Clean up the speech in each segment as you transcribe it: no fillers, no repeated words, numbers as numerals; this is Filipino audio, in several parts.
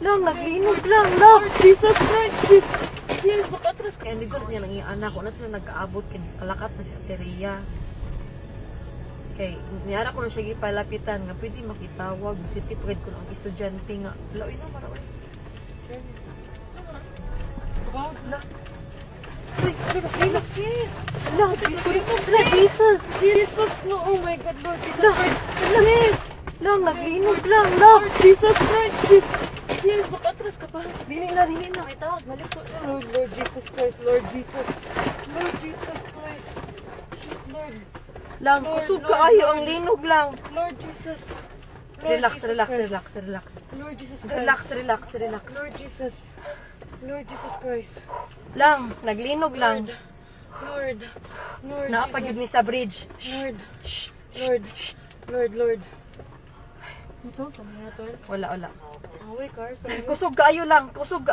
Lang, naglinog lang. Lang, Jesus Christ. Yes, makatras. Kaya hindi ko niya nang iana ko na sila nag-aabot. Kalakat na si Ateria. Kaya niyara ko na siya gipalapitan nga pwede makitawag. City pride ko ng estudyante nga. Lawin na marawin. Jesus, no, oh my God, Lord, lang, naglinog lang, Lord, Jesus Christ, yes, makatras ka pa, dili na, itawag, balik ko, Lord Jesus Christ, Lord Jesus Christ, Lord, lang, kusog ka ayo, ang linog lang, Lord Jesus, relax, Lord Jesus Christ, relax, Lord Jesus Christ. Lang, naglinog lang. Lord. Naapagid ni sa bridge. Lord. Ito, sa mga to? Wala. Away, car, sorry. Kusog kaayo lang. Kusog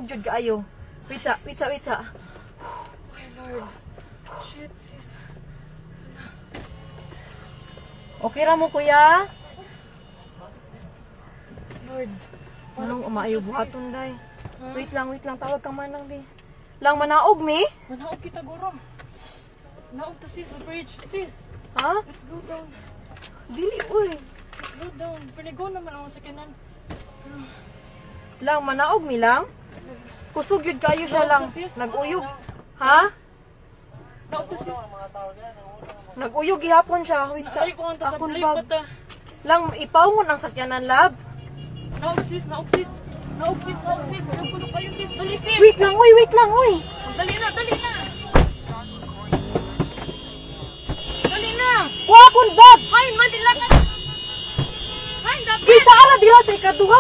jud kaayo. Witsa. Okay, Lord. Shit, sis. Okay ra mo, kuya? Lord. Anong umaayo buhaton, day? Wait lang, tawag ka manang di. Lang manaog mi? Manaog kita guro. Naog to sis, bridge, sis. Ha? Let's go down. Dili, uy. Let's go down. Panigo naman ako sa kanan. Lang manaog mi lang? Kusog yun kayo siya lang. Nag-uyog. Ha? Naog to sis. Nag-uyog gihapon siya. Wait sa akong bag. Lang ipawngon ang sakyanan lab. Naog sis. Wait lang, uy. Dali na. Wa kun bag. Hay, madila ka. Hay, dapat. Kita ala dira sa ikaduha,